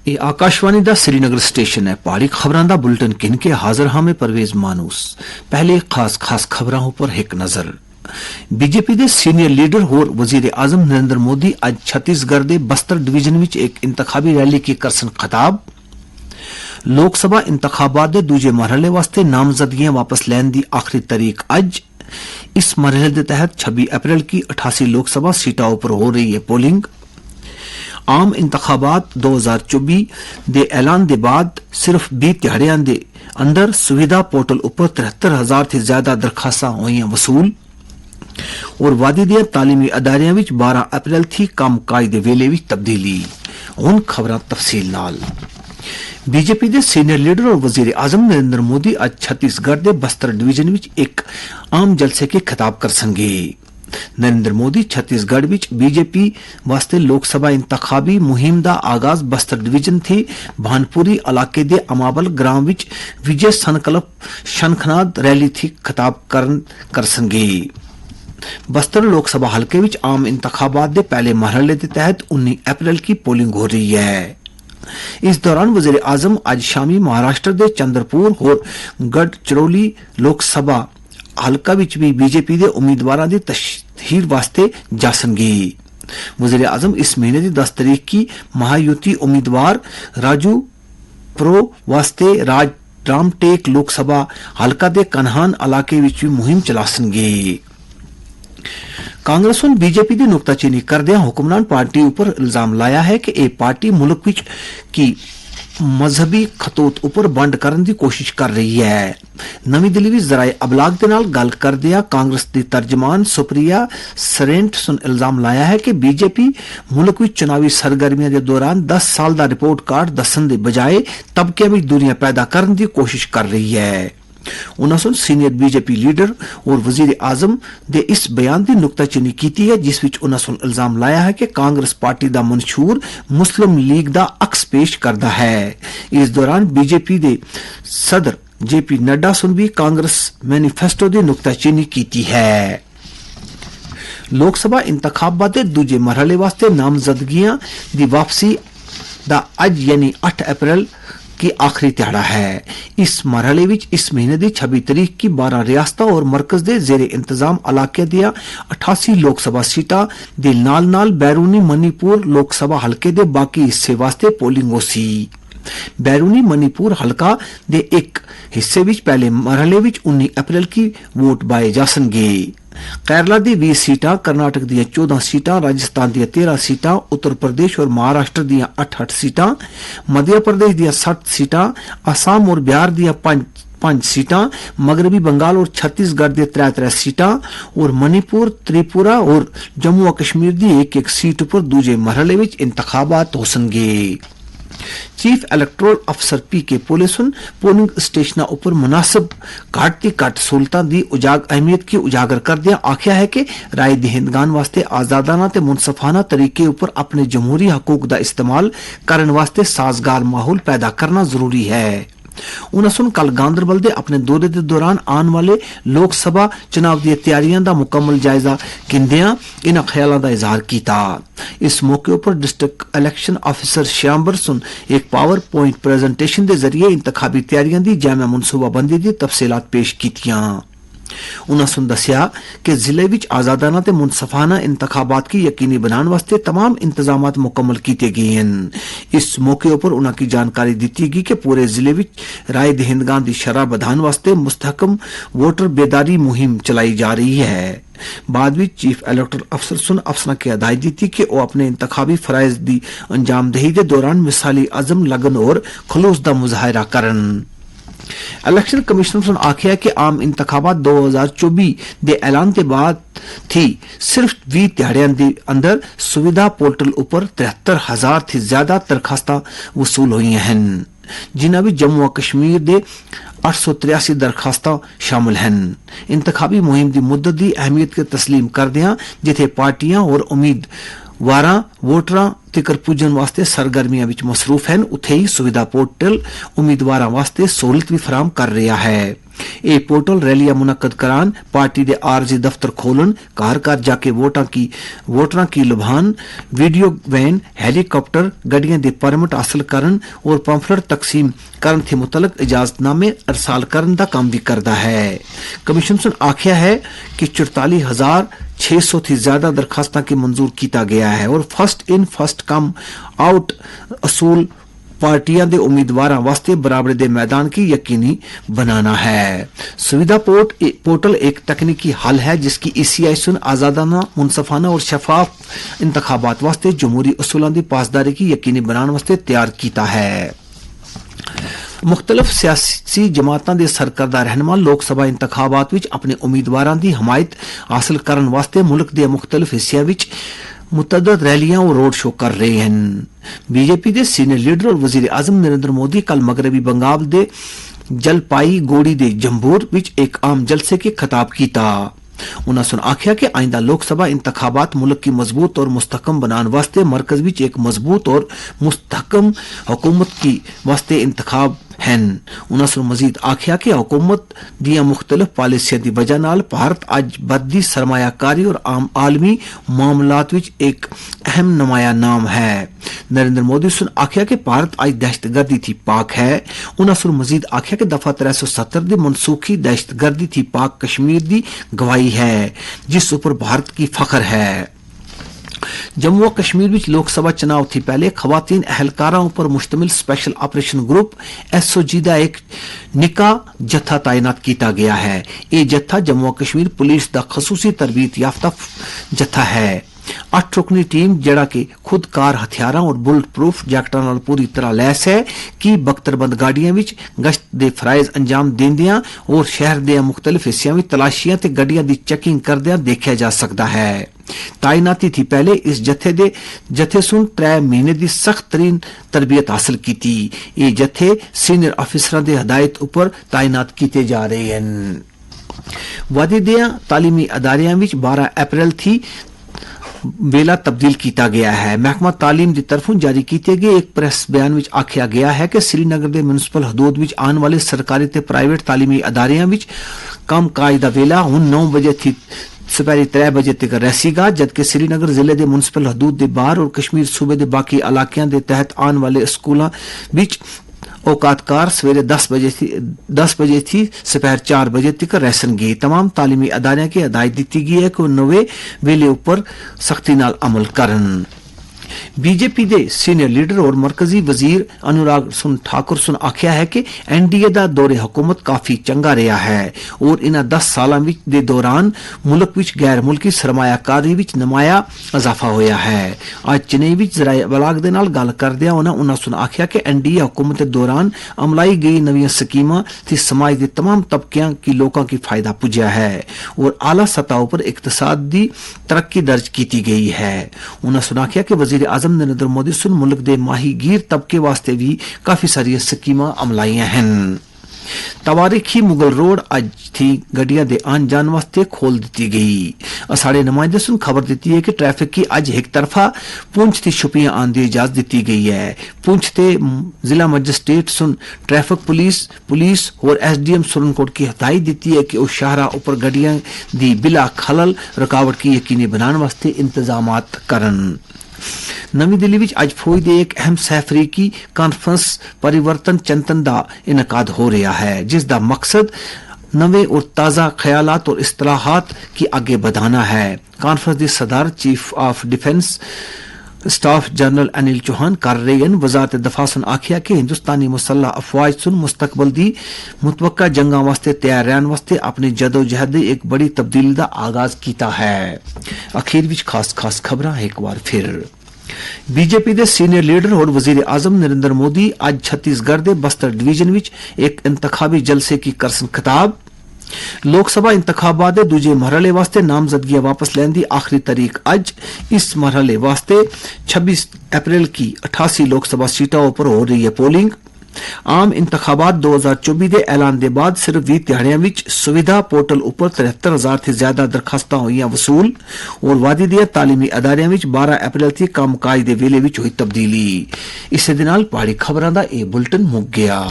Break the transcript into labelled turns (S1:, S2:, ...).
S1: ਇਹ आकाशवाणी ਦਾ श्रीनगर स्टेशन है। पहाड़ी खबरां दा बुलेटिन किन के हाजिर हां में परवेज मानूस। पहले खास खबरां पर एक नजर। बीजेपी के सीनियर लीडर और वजीर आजम नरेंद्र मोदी आज छत्तीसगढ़ के बस्तर डिवीजन विच एक इंतखाबी रैली की करसन खिताब। लोक सभा इंतखाबात के दूजे मरहले वास्ते नामजदगियां वापस लैन की आखिरी तारीख अज। इस मरहले के तहत 26 अप्रैल की 88 लोक सभा सीटों पर हो रही है पोलिंग। आम इंतखाबात 2024 दे ऐलान के बाद सिर्फ 20 दिहाड़ियां दे अंदर सुविधा पोर्टल उपर 73,000 से ज्यादा दरखास्तां होईयां वसूल। और वादी दियां तालीमी अदारियां विच 12 अप्रैल थी कामकाज दे वेले विच तब्दीली। हुण खबरां तफसील नाल। बीजेपी के सीनियर लीडर और वजीर आजम नरेंद्र मोदी आज छत्तीसगढ़ के बस्तर डिवीजन विच एक आम जलसे के खिताब करसंगे। नरेंद्र मोदी छत्तीसगढ़ विच बीजेपी वास्ते लोक सभा इंतखाबी मुहिम दा आगाज बस्तर डिवीजन थी भानपुरी इलाके दे अमाबल ग्राम विच विजय संकल्प शनखनाद रैली थी खिताब करसंगे। बस्तर लोक सभा हलके विच आम इंतखाबात दे पहले मरहले के तहत 19 अप्रैल की पोलिंग हो रही है। इस दौरान वजीर आजम आज शामी महाराष्ट्र के चंद्रपुर और गढ़चिरौली लोक सभा हलका विच भी बीजेपी के उम्मीदवारों की तशहीर वास्ते जासनगे। वजीर आजम इस महीने की 10 तारीख की महायुति उम्मीदवार राजू प्रो वास्ते रामटेक लोक सभा हलका के कन्हान इलाके विच भी मुहिम चलासनगे। कांग्रेस और बीजेपी की नुकताचीनी करदे हुक्मरान पार्टी उपर इल्जाम लाया है कि यह पार्टी मुल्क विच की मजहबी खतोत उपर बंड करने की कोशिश कर रही है। नवी दिल्ली में जराए अबलाग के नाल गल करदिया कांग्रेस की तर्जमान सुप्रिया सरेंट सुन इल्जाम लाया है कि बीजेपी मुल्क में चुनावी सरगर्मियों के दौरान 10 साल का रिपोर्ट कार्ड दसन के बजाय तबके में दूरियां पैदा करने की कोशिश कर रही है। उन्होंने सीनियर बीजेपी लीडर और वजीर आजम दे इस बयान की नुकताचीनी की है जिस विच उन्होंने इल्जाम लाया है कि कांग्रेस पार्टी का मंशूर मुस्लिम लीग का अक्स पेश करता है। इस दौरान बीजेपी के सदर जेपी नड्डा सुन भी कांग्रेस मैनिफेस्टो की नुकताचीनी की है। लोक सभा इंतखाबात के दूजे मरहले वास्ते नामजदगियां की वापसी दा अज यानी 8 अप्रैल की आखिरी तिहाड़ा है। इस मरहले विच इस महीने की 26 तारीख की 12 रियासतां और मरकज दे जेरे इंतजाम इलाके दियां 88 लोक सभा सीटां दे नाल नाल बैरूनी मणिपुर लोक सभा हलके दे बाकी हिस्से वास्ते पोलिंग होसी। बैरूनी मणिपुर हलका दे एक हिस्से विच पहले मरहले विच 19 अप्रैल की वोट पाए जासनगे। केरला दी 20 सीटां, कर्नाटक दियां 14 सीटां, राजस्थान दियां 13 सीटां, उत्तर प्रदेश और महाराष्ट्र दियां 8 सीटां, मध्य प्रदेश दियां 7 सीटां, असम और बिहार दियां 5 सीटां, मगरबी बंगाल और छत्तीसगढ़ दे 3 सीटां और मणिपुर, त्रिपुरा और जम्मू और कश्मीर दी एक सीट पर दूजे मरहले विच इंतखाबात होसनगे। चीफ इलेक्टोरल अफसर पीके पुलिसन पोलिंग स्टेशनों उपर मुनासिब घट सहूलतां दी अहमियत की उजागर करदियां आख्या है कि राय दहिंदगान वास्ते आजादाना ते मुनसफाना तरीके उपर अपने जमहूरी हकूक का इस्तेमाल करने वास्ते साजगार माहौल पैदा करना जरूरी है। उन्होंने कल गांधरबल दे अपने दौरे के दौरान आने वाले लोक सभा चुनाव दी तैयारियां दा मुकम्मल जायजा किंदियां इन ख्यालों का इजहार किया। इस मौके पर डिस्ट्रिक्ट इलेक्शन ऑफिसर श्यामबर सुन एक पावर पॉइंट प्रेजेंटेशन के जरिए इंतखाबी तैयारियां दी जामा मनसूबाबंदी दी तफसीलात पेश कीतियां। उन्होंने दसिया कि जिले विच आजादाना ते मुनसफाना इंतखाबात की यकीनी बनाने वास्ते तमाम इंतजामात मुकम्मल किए गए हैं। इस मौके पर उन्होंने जानकारी दी गई कि पूरे जिले विच राय दहिंदगान की शरह बढ़ाने वास्ते मुस्तहकम वोटर बेदारी मुहिम चलाई जा रही है। बाद में चीफ इलेक्टोरल अफसर सुन अफसर की हिदायत दी कि वह अपने इंतखाबी फराइज की अंजामदही के दौरान मिसाली अज़म लगन और खलूस का मुजाहरा करन। इलेक्शन कमिश्नर ने आख्या कि आम इंतखाबात 2024 के ऐलान के बाद थी सिर्फ 20 दिहाड़ियां के अंदर सुविधा पोर्टल उपर 73,000 से ज्यादा दरखास्तां वसूल हुई हैं, जिन्हें भी जम्मू और कश्मीर के 883 दरखास्तां शामिल हैं। इंतखाबी मुहिम की मुद्दत की अहमियत के तस्लीम करदियां जिथे पार्टियां और उम्मीदवारां वोटरां तिकर पुजन वास्ते सरगर्मियां विच मसरूफ हैं, उथे ही सुविधा पोर्टल उम्मीदवारां वास्ते सहूलत भी फराहम कर रहा है। ਇਹ ਪੋਰਟਲ ਰੈਲੀਆਂ ਮੁਨੱਕਦ ਕਰਾਨ, ਪਾਰਟੀ ਦੇ ਆਰਜੀ ਦਫ਼ਤਰ ਖੋਲਣ, ਘਰ ਘਰ ਜਾਕੇ ਵੋਟਰਾਂ की लुभान, वीडियो वैन, हेलीकॉप्टर ਗੱਡੀਆਂ ਦੇ परमिट हासिल करन और पंफलेट तकसीम करन थे मुतलक इजाजतनामे अरसाल करन दा काम भी करता है। कमीशन सुन आख्या है कि 44,600 थी ज्यादा दरखास्तां की मंजूर किया गया है और first in first come out असूल पार्टियां दे उम्मीदवार वास्ते बराबरी दे मैदान की यकीनी बनाना है। सुविधा पोर्टल एक तकनीकी हल है जिसकी ECI सुन आजादाना, मुनसफाना और शफाफ इंतखाबात वास्ते जमहूरी उसूलों की पासदारी की यकीनी बनाने वास्ते तैयार किया है। मुख्तलिफ सियासी जमातां दे सरकर्दा रहनुमा लोक सभा इंतखाबात विच अपने उम्मीदवारां दी हमायत हासिल करन वास्ते मुल्क दे मुख्तलिफ हिस्सियां विच मुतअद्दिद रैलियां और रोड शो कर रहे हैं। बीजेपी के सीनियर लीडर और वजीर आजम नरेंद्र मोदी कल मगरबी बंगाल के जलपाई गोड़ी के जम्बूर विच एक आम जलसे के खिताब किया। उन्होंने सुन आख्या कि आइंदा लोक सभा इंतखाबात मुल्क की मजबूत और मुस्तहकम बनाने वास्ते मरकज विच एक मजबूत और मुस्तहकम हुकूमत की वास्ते इंतखाब हैं। उन्होंने मजीद आख्या कि हुकूमत दियां मुख्तलिफ पॉलिसियां दी वजह नाल भारत अज बददी सरमायाकारी और आलमी मामलात विच एक अहम नुमाया नाम है। नरेंद्र मोदी सुन आख्या कि भारत अज दहशतगर्दी थी पाक है। उन्होंने मजीद आख्या कि दफा 370 दी मनसूखी दहशतगर्दी थी पाक कश्मीर दी गवाही है जिस उपर भारत की फख्र है। जम्मू और कश्मीर विच लोकसभा चुनाव थी पहले खवातीन अहलकारां पर मुश्तमिल स्पेशल ऑपरेशन ग्रुप SOG का एक निका जत्था तैनात किया गया है। ये जत्था जम्मू और कश्मीर पुलिस का खसूसी तरबीयत याफ्ता जत्था है। 8 रुकनी टीम जड़ा के खुद कार हथियारों और बुलेट प्रूफ जैकटां नाल पूरी तरह लैस है कि बख्तरबंद गाड़ियां विच गश्त दे फराइज अंजाम देंदियां और शहर दे मुख्तलिफ हिस्सियां विच तलाशियां ते गड्डियां दी चेकिंग करदियां देखा जा सकता है। तैनाती थी पहले इस जत्थे सुन 3 महीने की सख्त तरीन तरबियत हासिल की थी। ये जत्थे सीनियर अफसरां दे हदायत उपर तैनात किए जा रहे हैं। वादी दियां तालीमी अदारियां विच 12 अप्रैल थी वेला तब्दील किया गया है। महकमा तालीम की तरफों जारी किए गए एक प्रेस बयान में आख्या गया है कि श्रीनगर के म्यूनसिपल हदूद में आने वाले सरकारी ते प्राइवेट तालीमी अदारियां विच कम कायदा वेला हुण 9 बजे थी सवेरे 3 बजे तक रहेगा, जबकि श्रीनगर जिले के म्यूनसिपल हदूद के बाहर और कश्मीर सूबे के बाकी इलाकों के तहत आने वाले स्कूलों विच औकातकार सवेरे 10 बजे थी सपहर 4 बजे तक रहसनगे। तमाम तालीमी अदारियां की हिदायत दी गई है कि नवे वेले उपर सख्ती नाल अमल करन। बीजेपी के सीनियर लीडर और मरकजी वजीर अनुराग सुन ठाकुर सुन आख्या है कि NDA का दौरे हुकूमत काफी चंगा रहा है और इन 10 सालों के दौरान मुल्क विच गैर मुल्की सरमायाकारी विच नमाया इजाफा होया है। आज चेन्नई विच ज़राए इबलाग दे नाल गल करदियां उन्होंने सुन आख्या कि NDA हुकूमत के दौरान अमलाई गई नवीं स्कीमां ते समाज के तमाम तबकियां की लोगों की फायदा पुजा है और आला सतह पर इकतसाद दी तरक्की दर्ज की गई है। उन्होंने सुन आख्या कि वजीर आजम नरेंद्र मोदी सुन मुल्क दे माहीगीर तबके वास्ते भी काफी सारी स्कीमां अमलाइयां हैं। तवारीखी मुगल रोड अज थी गड्डियां दे आन जान वास्ते खोल दी गई। साढ़े नुमाइंदे सुन खबर दी है कि ट्रैफिक की अज एक तरफा पुंछ थी छुपियां आने की इजाजत दी गई है। पुंछ ते जिला मजिस्ट्रेट सुन ट्रैफिक पुलिस और SDM सुरनकोट की हिदायत दी है कि उस शाहरा उपर गड्डियां दी बिला खलल रुकावट की यकीनी बनाने वास्ते इंतजामात करन। नवी दिल्ली विच अज फौज दे एक अहम सहफरीकी कॉन्फ्रेंस परिवर्तन चिंतन का इनकाद हो रहा है जिसका मकसद नवे और ताज़ा ख्यालात और इस्तिलाहात की आगे बढ़ाना है। कॉन्फ्रेंस की सदारत chief of defence staff general Anil Chauhan कर रहे हैं। वजारत दफा सुन आख्या कि हिंदुस्तानी मुसल्ह अफवाज सुन मुस्तकबल दी मुतवक्का जंगा वास्ते तैयार रहने वास्ते अपनी जदोजहद एक बड़ी तब्दीली का आगाज किया है। अखीर विच खास खबरां एक बार फिर। बीजेपी के सीनियर लीडर और वजीर आजम नरेंद्र मोदी आज छत्तीसगढ़ के बस्तर डिवीजन विच एक इंतखाबी जलसे की करसन खिताब। लोक सभा इंतखाबात के दूजे मरहले वास्ते नामजदगियां वापस लैन की आखिरी तारीख अज। इस मरहले वास्ते 26 अप्रैल की 88 लोक सभा सीटों पर हो रही है पोलिंग। आम इंतखाबात 2024 के ऐलान के बाद सिर्फ 20 दिहाड़ियां विच सुविधा पोर्टल उपर 73,000 से ज्यादा दरखास्तां हुई वसूल और वादी दिया तालीमी अदारियां विच 12 अप्रैल तक कामकाज के वेले विच हुई तब्दीली। इस दे नाल पहाड़ी खबरां दा यह बुलेटिन मुक गया।